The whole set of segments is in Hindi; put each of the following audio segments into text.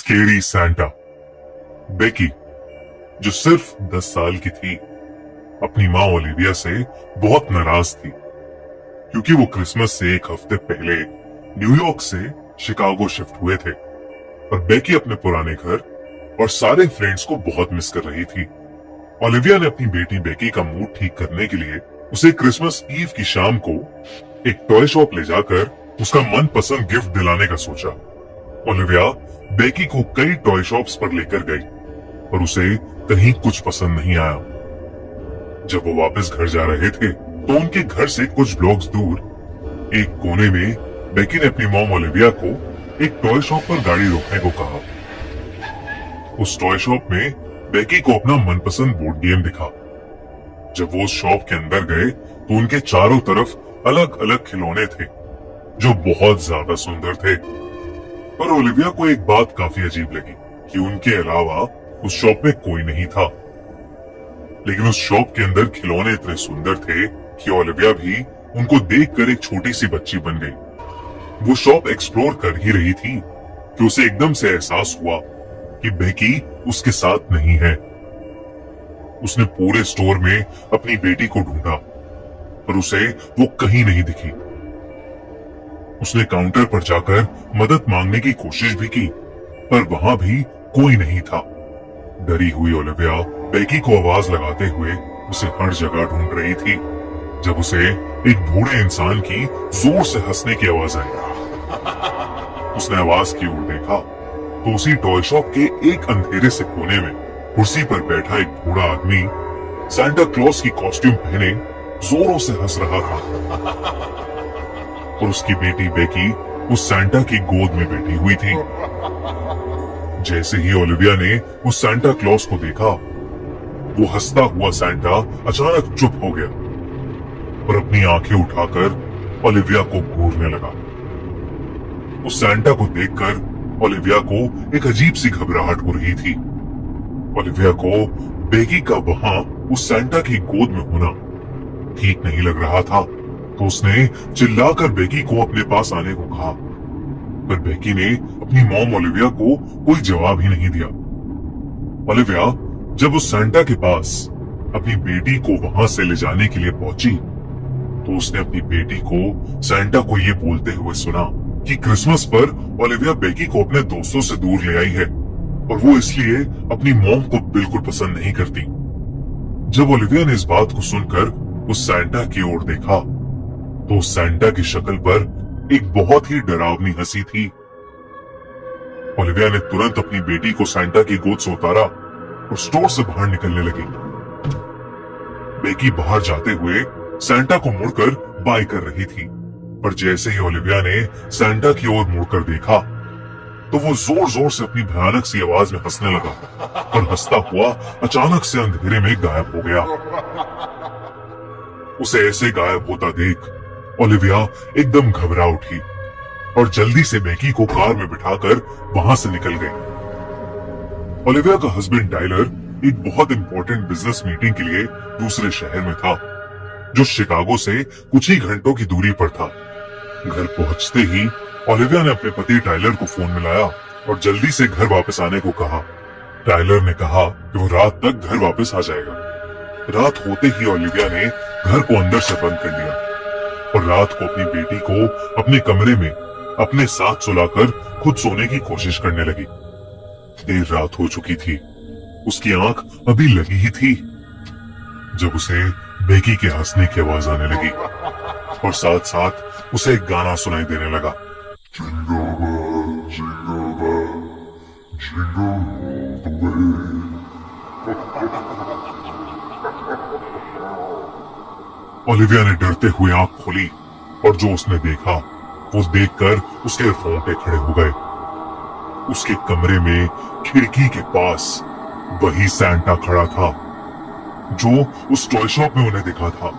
Scary Santa. बेकी, जो सिर्फ 10 साल की थी, अपनी माँ ओलिविया से बहुत नाराज थी क्योंकि वो क्रिसमस से एक हफ्ते पहले न्यूयॉर्क से शिकागो शिफ्ट हुए थे और बेकी अपने पुराने घर और सारे फ्रेंड्स को बहुत मिस कर रही थी। ओलिविया ने अपनी बेटी बेकी का मूड ठीक करने के लिए उसे क्रिसमस ईव की शाम को एक टॉय शॉप ले जाकर उसका मनपसंद गिफ्ट दिलाने का सोचा। ओलिविया बेकी को कई टॉय शॉप्स पर लेकर गई और उसे कहीं कुछ पसंद नहीं आया। जब वो वापस घर जा रहे थे तो उनके घर से कुछ ब्लॉक्स दूर एक कोने में बेकी ने अपनी मॉम ओलिविया को एक टॉय शॉप पर गाड़ी रोकने को कहा। उस टॉय शॉप में बेकी को अपना मनपसंद बोर्ड गेम दिखा। जब वो उस शॉप के अंदर गए तो उनके चारों तरफ अलग अलग खिलौने थे जो बहुत ज्यादा सुंदर थे। पर ओलिविया को एक बात काफी अजीब लगी कि उनके अलावा उस शॉप में कोई नहीं था। लेकिन उस शॉप के अंदर खिलौने इतने सुंदर थे कि ओलिविया भी उनको देखकर एक छोटी सी बच्ची बन गई। वो शॉप एक्सप्लोर कर ही रही थी कि उसे एकदम से एहसास हुआ कि बेकी उसके साथ नहीं है। उसने पूरे स्टोर में अपनी बेटी को ढूंढा पर उसे वो कहीं नहीं दिखी। उसने काउंटर पर जाकर मदद मांगने की कोशिश भी की पर वहां भी कोई नहीं था। डरी हुई ओलिविया बेकी को आवाज लगाते हुए उसे हर जगह ढूंढ रही थी जब उसे एक बूढ़े इंसान की जोर से हंसने की आवाज आई। उसने आवाज की ओर देखा तो उसी टॉय शॉप के एक अंधेरे से कोने में कुर्सी पर बैठा एक बूढ़ा आदमी सांता क्लॉज की कॉस्ट्यूम पहने जोरों से हंस रहा था और उसकी बेटी बेकी उस सांता की गोद में बैठी हुई थी। जैसे ही ओलिविया ने उस सांता क्लॉज को देखा, वो हंसता हुआ सांता अचानक चुप हो गया और अपनी आंखें उठाकर ओलिविया को घूरने लगा। उस सांता को देखकर ओलिविया को एक अजीब सी घबराहट हो रही थी। ओलिविया को बेकी का वहां उस सांता की गोद में होना ठीक नहीं लग रहा था तो उसने चिल्लाकर बेकी को अपने पास आने को कहा पर बेकी ने अपनी मॉम ओलिविया को कोई जवाब ही नहीं दिया। ओलिविया जब उस सांता के पास अपनी बेटी को वहां से ले जाने के लिए पहुंची तो उसने अपनी बेटी को सांता को ये बोलते हुए सुना कि क्रिसमस पर ओलिविया बेकी को अपने दोस्तों से दूर ले आई है और वो इसलिए अपनी मॉम को बिल्कुल पसंद नहीं करती। जब ओलिविया ने इस बात को सुनकर उस सांता की ओर देखा तो उस सांता की शक्ल पर एक बहुत ही डरावनी हंसी थी। ओलिविया ने तुरंत अपनी बेटी को सांता की गोद से उतारा और स्टोर से बाहर निकलने लगी। बेकी बाहर जाते हुए सांता को मुड़कर बाय कर रही थी पर जैसे ही ओलिविया ने सांता की ओर मुड़कर देखा तो वो जोर जोर से अपनी भयानक सी आवाज में हंसने लगा और हंसता हुआ अचानक से अंधेरे में गायब हो गया। उसे ऐसे गायब होता देख ओलिविया एकदम घबरा उठी और जल्दी से बेकी को कार में बिठाकर वहां से निकल गई। ओलिविया का हस्बैंड टाइलर एक बहुत इंपॉर्टेंट बिजनेस मीटिंग के लिए दूसरे शहर में था जो शिकागो से कुछ ही घंटों की दूरी पर था। घर पहुंचते ही ओलिविया ने अपने पति टाइलर को फोन मिलाया और जल्दी से घर वापस आने को कहा। टाइलर ने कहा कि वो रात तक घर वापस आ जाएगा। रात होते ही ओलिविया ने घर को अंदर से बंद कर लिया और रात को अपनी बेटी को अपने कमरे में अपने साथ सुलाकर खुद सोने की कोशिश करने लगी। देर रात हो चुकी थी, उसकी आंख अभी लगी ही थी जब उसे बेकी के हंसने की आवाज आने लगी और साथ साथ उसे एक गाना सुनाई देने लगा। Jingle bell, jingle bell, jingle all the way. Olivia ने डरते हुए आंख खोली और जो उसने देखा वो देखकर उसके रोंगटे खड़े हो गए। उसके कमरे में खिड़की के पास वही सांता खड़ा था जो उस टॉय शॉप में उन्हें देखा था।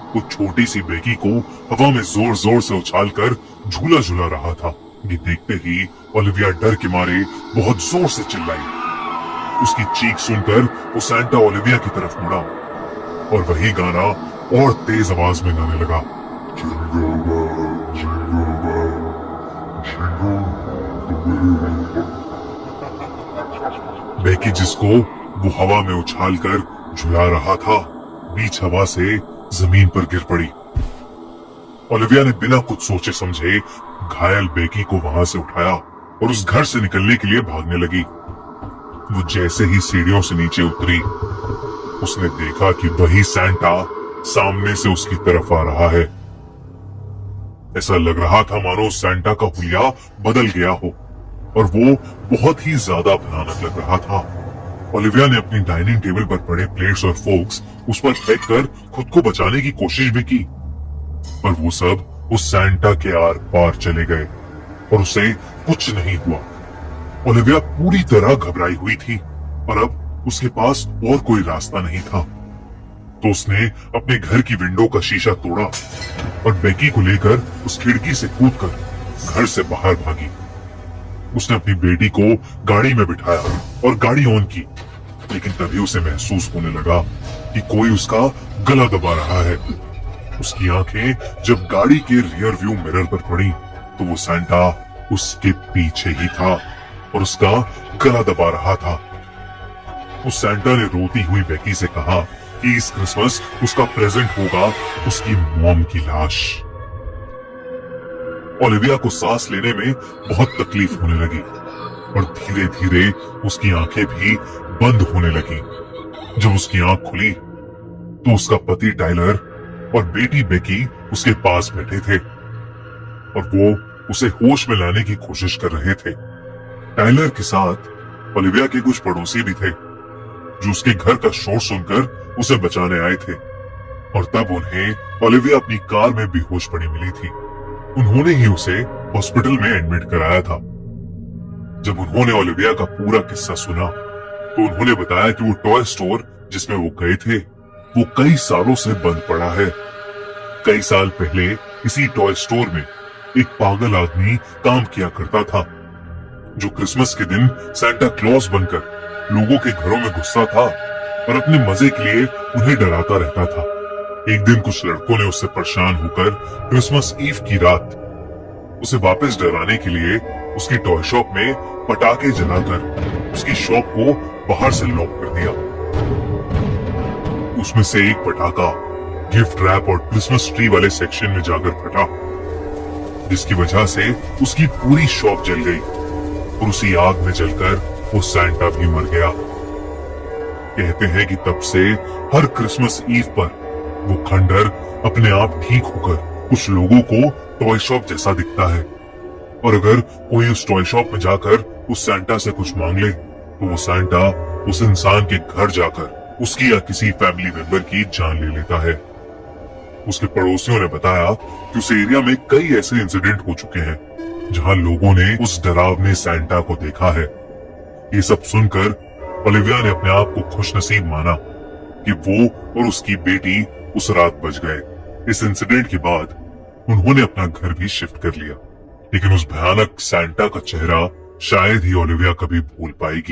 वो छोटी सी बेकी को हवा में जोर जोर से उछालकर झूला झूला रहा था। ये देखते ही ओलिविया डर के मारे बहुत जोर से चिल्लाई। उसकी चीख सुनकर वो सांता ओलिविया की तरफ मुड़ा और वही गाना और तेज आवाज में गाने लगा। Jingle bell, jingle bell, jingle all the way. Beki जिसको वो हवा में उछालकर झुला रहा था, बीच हवा से जमीन पर गिर पड़ी। ओलिविया ने बिना कुछ सोचे समझे घायल बेकी को वहां से उठाया और उस घर से निकलने के लिए भागने लगी। वो जैसे ही सीढ़ियों से नीचे उतरी, उसने देखा कि वही सैंटा सामने से उसकी तरफ आ रहा है। ऐसा लग रहा था मानो सैंटा का हुलिया बदल गया हो और वो बहुत ही ज्यादा भयानक लग रहा था। ओलिविया ने अपनी डाइनिंग टेबल पर पड़े प्लेट्स और फोर्क्स उस पर फेंक कर खुद को बचाने की कोशिश भी की, पर वो सब उस सैंटा के आर पार चले गए और उसे कुछ नहीं हुआ। ओलिविया पूरी तरह घबराई हुई थी और अब उसके पास और कोई रास्ता नहीं था, तो उसने अपने घर की विंडो का शीशा तोड़ा और बेकी को लेकर उस खिड़की से कूदकर घर से बाहर भागी। उसने अपनी बेटी को गाड़ी में बिठाया और गाड़ी ऑन की, लेकिन तभी उसे महसूस होने लगा कि कोई उसका गला दबा रहा है। उसकी आंखें जब गाड़ी के रियर व्यू मिरर पर पड़ी तो वो सैंटा उसके पीछे ही था और उसका गला दबा रहा था। उस सैंटा ने रोती हुई बेकी से कहा कि इस क्रिसमस उसका प्रेजेंट होगा उसकी मॉम की लाश। ओलिविया को सांस लेने में बहुत तकलीफ होने लगी और धीरे धीरे उसकी आंखें भी बंद होने लगी। जब उसकी आंख खुली तो उसका पति टाइलर और बेटी बेकी उसके पास बैठे थे और वो उसे होश में लाने की कोशिश कर रहे थे। टाइलर के साथ ओलिविया के कुछ पड़ोसी भी थे जो उसके घर का शोर सुनकर उसे बचाने आए थे और तब उन्हें ओलिविया अपनी कार में बेहोश पड़ी मिली थी। उन्होंने ही उसे हॉस्पिटल में एडमिट कराया था। जब उन्होंने ओलिविया का पूरा किस्सा सुना तो उन्होंने बताया कि वो टॉय स्टोर जिसमें वो गए थे वो कई सालों से बंद पड़ा है। कई साल पहले इसी टॉय स्टोर में एक पागल आदमी काम किया करता था जो क्रिसमस के दिन सैंटा क्लॉज बनकर लोगों के घरों में घुसता था और अपने मजे के लिए उन्हें डराता रहता था। एक दिन कुछ लड़कों ने उससे परेशान होकर क्रिसमस ईव की रात उसे वापस डराने के लिए उसकी टॉय शॉप में पटाखे जलाकर उसकी शॉप को बाहर से लॉक कर दिया। उसमें से एक पटाखा गिफ्ट रैप और क्रिसमस ट्री वाले सेक्शन में जाकर फटा, जिसकी वजह से उसकी पूरी शॉप जल गई और उसी आग में जलकर वो सैंटा भी मर गया। कहते हैं कि तब से हर क्रिसमस ईव पर वो खंडर अपने आप ठीक होकर कुछ लोगों को टॉय शॉप जैसा दिखता है और अगर कोई उस टॉय शॉप में जाकर उस सैंटा से कुछ मांग ले तो वो सैंटा उस इंसान के घर जाकर उसकी या किसी फैमिली मेंबर की जान ले लेता है। उसके पड़ोसियों ने बताया कि उस एरिया में कई ऐसे इंसिडेंट हो चुके हैं जहां लोगों ने उस डरावने सैंटा को देखा है। ये सब सुनकर ओलिविया ने अपने आप को खुशनसीब माना कि वो और उसकी बेटी उस रात बच गए। इस इंसिडेंट के बाद उन्होंने अपना घर भी शिफ्ट कर लिया, लेकिन उस भयानक सैंटा का चेहरा शायद ही ओलिविया कभी भूल पाएगी।